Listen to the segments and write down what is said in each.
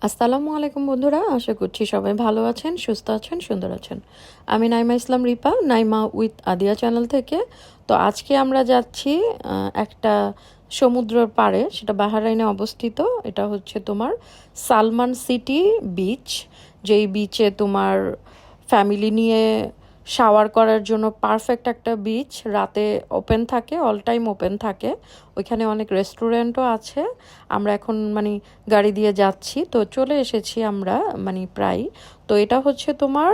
আসসালামু আলাইকুম বন্ধুরা, আশা করছি সবাই ভালো আছেন, সুস্থ আছেন, সুন্দর আছেন। আমি নাইমা ইসলাম রিপা, নাইমা উইথ আদিয়া চ্যানেল থেকে। তো আজকে আমরা যাচ্ছি একটা সমুদ্রের পাড়ে, সেটা বাহরাইনে অবস্থিত। এটা হচ্ছে তোমার সালমান সিটি বিচ, যেই বিচে তোমার ফ্যামিলি নিয়ে শাওয়ার করার জন্য পারফেক্ট একটা বিচ। রাতে ওপেন থাকে, অল টাইম ওপেন থাকে। ওইখানে অনেক রেস্টুরেন্টও আছে। আমরা এখন গাড়ি দিয়ে যাচ্ছি, তো চলে এসেছি আমরা প্রায়। তো এটা হচ্ছে তোমার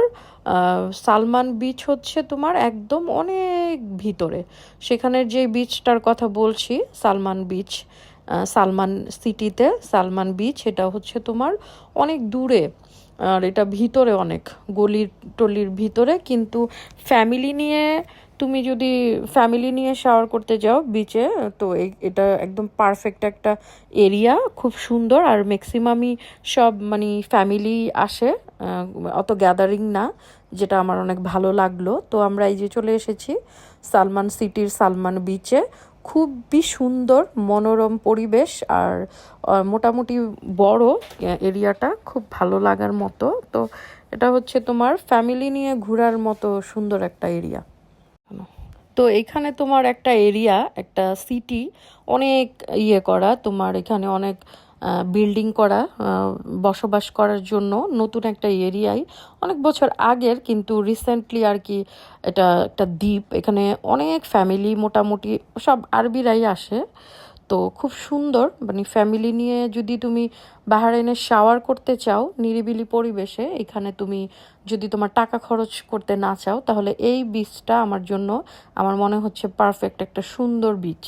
সালমান বিচ হচ্ছে তোমার একদম অনেক ভিতরে। সেখানের যে বিচটার কথা বলছি, সালমান বিচ, সালমান সিটিতে সালমান বিচ, এটা হচ্ছে তোমার অনেক দূরে। আর এটা ভিতরে অনেক গলির টলির ভিতরে, কিন্তু ফ্যামিলি নিয়ে তুমি যদি ফ্যামিলি নিয়ে শাওয়ার করতে যাও বিচে, তো এটা একদম পারফেক্ট একটা এরিয়া, খুব সুন্দর। আর ম্যাক্সিমামই সব ফ্যামিলি আসে, অত গ্যাদারিং না, যেটা আমার অনেক ভালো লাগলো। তো আমরা এই যে চলে এসেছি সালমান সিটির সালমান বিচে। খুবই সুন্দর মনোরম পরিবেশ, আর মোটামুটি বড় এরিয়াটা, খুব ভালো লাগার মতো। তো এটা হচ্ছে তোমার ফ্যামিলি নিয়ে ঘোরার মতো সুন্দর একটা এরিয়া। তো এখানে তোমার একটা এরিয়া, একটা সিটি, অনেক করা, তোমার এখানে অনেক বিল্ডিং করা, বসবাস করার জন্য নতুন একটা এরিয়ায়, অনেক বছর আগের, কিন্তু রিসেন্টলি আর কি। এটা একটা দ্বীপ, এখানে অনেক ফ্যামিলি, মোটামুটি সব আরবিরাই আসে। তো খুব সুন্দর, ফ্যামিলি নিয়ে যদি তুমি বাহরাইনে শাওয়ার করতে চাও নিরিবিলি পরিবেশে, এখানে তুমি যদি তোমার টাকা খরচ করতে না চাও, তাহলে এই বিচটা আমার জন্য, আমার মনে হচ্ছে পারফেক্ট একটা সুন্দর বিচ।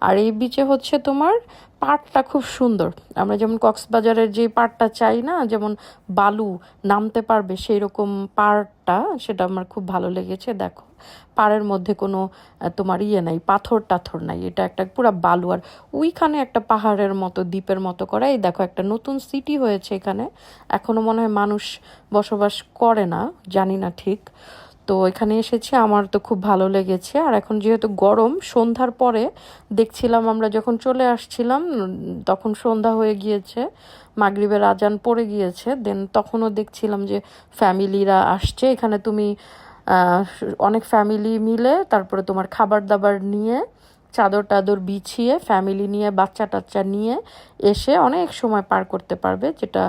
আর এই বিচে হচ্ছে তোমার পাড়টা খুব সুন্দর। আমরা যেমন কক্সবাজারের যে পাড়টা চাই না, যেমন বালু নামতে পারবে, সেই রকম পাড়টা, সেটা আমার খুব ভালো লেগেছে। দেখো, পাড়ের মধ্যে কোনো তোমার নাই, পাথর টাথর নাই, এটা একটা পুরা বালু। আর ওইখানে একটা পাহাড়ের মতো, দ্বীপের মতো করা। এই দেখো, একটা নতুন সিটি হয়েছে এখানে, এখনো মনে হয় মানুষ বসবাস করে না, জানি না ঠিক। তো এখানে এসেছি, আমার তো খুব ভালো লেগেছে। আর এখন যেহেতু গরম, সন্ধ্যার পরে দেখছিলাম আমরা যখন চলে আসছিলাম, তখন সন্ধ্যা হয়ে গিয়েছে, মাগরিবের আজান পড়ে গিয়েছে। দেন তখনও দেখছিলাম যে ফ্যামিলিরা আসছে এখানে। তুমি আহ, অনেক ফ্যামিলি মিলে তারপরে তোমার খাবার দাবার নিয়ে, চাদর টাদর বিছিয়ে, ফ্যামিলি নিয়ে, বাচ্চা টাচ্চা নিয়ে এসে অনেক সময় পার করতে পারবে, যেটা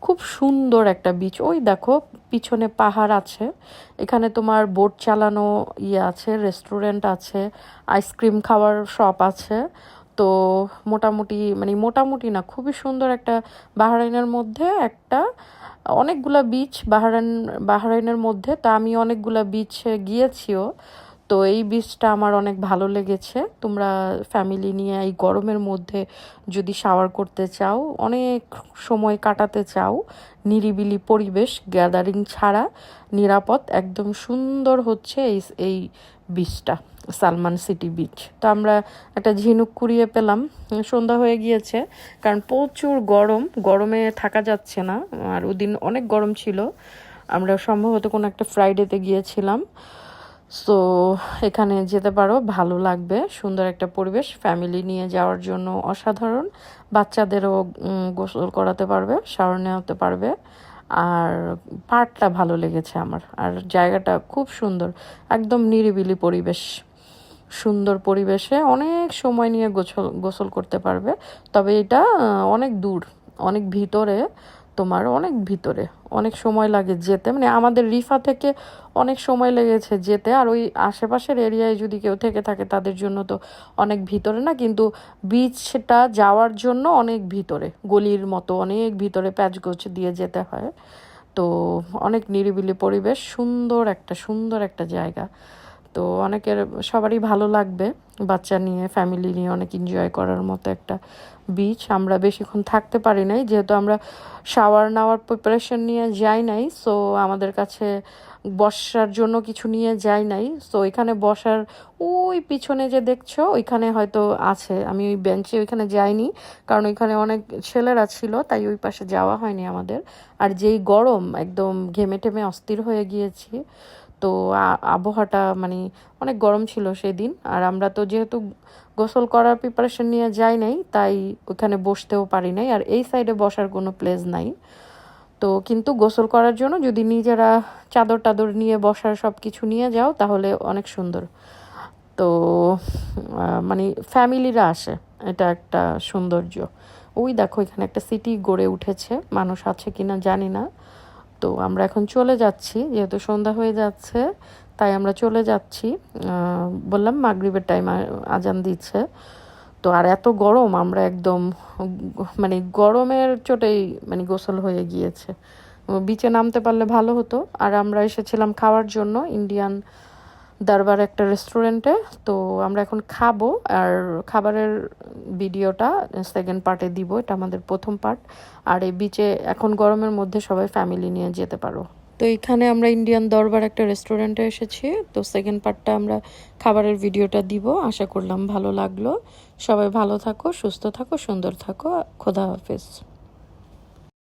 খুব সুন্দর একটা বিচ। ওই দেখো, পিছনে পাহাড় আছে, এখানে তোমার বোট চালানো আছে, রেস্টুরেন্ট আছে, আইসক্রিম খাওয়ার শপ আছে। তো মোটামুটি, মোটামুটি না, খুবই সুন্দর একটা, বাহরাইনের মধ্যে একটা, অনেকগুলা বিচ বাহরাইনের মধ্যে, তা আমি অনেকগুলা বিচ গিয়েছিও। তো এই বিচটা আমার অনেক ভালো লেগেছে। তোমরা ফ্যামিলি নিয়ে এই গরমের মধ্যে যদি শাওয়ার করতে চাও, অনেক সময় কাটাতে চাও, নিরিবিলি পরিবেশ, গ্যাদারিং ছাড়া, নিরাপদ, একদম সুন্দর হচ্ছে এই এই বিচটা, সালমান সিটি বিচ। তো আমরা একটা ঝিনুক কুড়িয়ে পেলাম, সন্ধ্যা হয়ে গিয়েছে, কারণ প্রচুর গরম, গরমে থাকা যাচ্ছে না। আর ওদিন অনেক গরম ছিল, আমরা সম্ভবত কোনো একটা ফ্রাইডেতে গিয়েছিলাম। সো এখানে যেতে পারো, ভালো লাগবে, সুন্দর একটা পরিবেশ, ফ্যামিলি নিয়ে যাওয়ার জন্য অসাধারণ। বাচ্চাদেরও গোসল করাতে পারবে, শাওয়ার নেওয়াতে পারবে। আর পার্কটা ভালো লেগেছে আমার, আর জায়গাটা খুব সুন্দর, একদম নিরিবিলি পরিবেশ, সুন্দর পরিবেশে অনেক সময় নিয়ে গোসল গোসল করতে পারবে। তবে এটা অনেক দূর, অনেক ভিতরে, তোমার অনেক ভিতরে, অনেক সময় লাগে যেতে, আমাদের রিফা থেকে অনেক সময় লেগেছে যেতে। আর ওই আশেপাশের এরিয়ায় যদি কেউ থেকে থাকে, তাদের জন্য তো অনেক ভিতরে না, কিন্তু বিচটা যাওয়ার জন্য অনেক ভিতরে, গলির মতো অনেক ভিতরে প্যাচগোছ দিয়ে যেতে হয়। তো অনেক নিরিবিলি পরিবেশ, সুন্দর একটা জায়গা। তো অনেকের, সবারই ভালো লাগবে, বাচ্চা নিয়ে, ফ্যামিলি নিয়ে অনেক এনজয় করার মতো একটা বিচ। আমরা বেশিক্ষণ থাকতে পারি নাই, যেহেতু আমরা শাওয়ার নেওয়ার প্রিপারেশন নিয়ে যাই নাই, সো আমাদের কাছে বসার জন্য কিছু নিয়ে যাই নাই। সো এখানে বসার, ওই পিছনে যে দেখছো, ওইখানে হয়তো আছে, আমি ওই বেঞ্চে ওইখানে যাইনি, কারণ ওইখানে অনেক ছেলেরা ছিল, তাই ওই পাশে যাওয়া হয়নি আমাদের। আর যেই গরম, একদম ঘেমে টেমে অস্থির হয়ে গিয়েছি। তো আবহাওয়াটা মানে অনেক গরম ছিল সেদিন। আর আমরা তো যেহেতু গোসল করার প্রিপারেশন নিয়ে যাই নাই, তাই ওখানে বসতেও পারি নাই। আর এই সাইডে বসার কোনো প্লেস নাই। তো কিন্তু গোসল করার জন্য যদি নিজেরা চাদর টাদর নিয়ে বসার সব কিছু নিয়ে যাও তাহলে অনেক সুন্দর। তো মানে ফ্যামিলিরা আসে, এটা একটা সৌন্দর্য। ওই দেখো এখানে একটা সিটি গড়ে উঠেছে, মানুষ আছে কিনা জানি না। তো আমরা এখন চলে যাচ্ছি, যেহেতু সন্ধ্যা হয়ে যাচ্ছে তাই আমরা চলে যাচ্ছি। বললাম মাগরিবের টাইম আজান দিচ্ছে। তো আর এত গরম, আমরা একদম মানে গরমের চোটেই মানে গোসল হয়ে গিয়েছে। বিচে নামতে পারলে ভালো হতো। আর আমরা এসেছিলাম খাওয়ার জন্য ইন্ডিয়ান দরবার একটা রেস্টুরেন্টে। তো আমরা এখন খাবো, আর খাবারের ভিডিওটা সেকেন্ড পার্টে দিব, এটা আমাদের প্রথম পার্ট। আর এই বিচে এখন গরমের মধ্যে সবাই ফ্যামিলি নিয়ে যেতে পারো। তো এখানে আমরা ইন্ডিয়ান দরবার একটা রেস্টুরেন্টে এসেছি। তো সেকেন্ড পার্টটা আমরা খাবারের ভিডিওটা দিব। আশা করলাম ভালো লাগলো। সবাই ভালো থাকো, সুস্থ থাকো, সুন্দর থাকো। খোদা হাফেজ।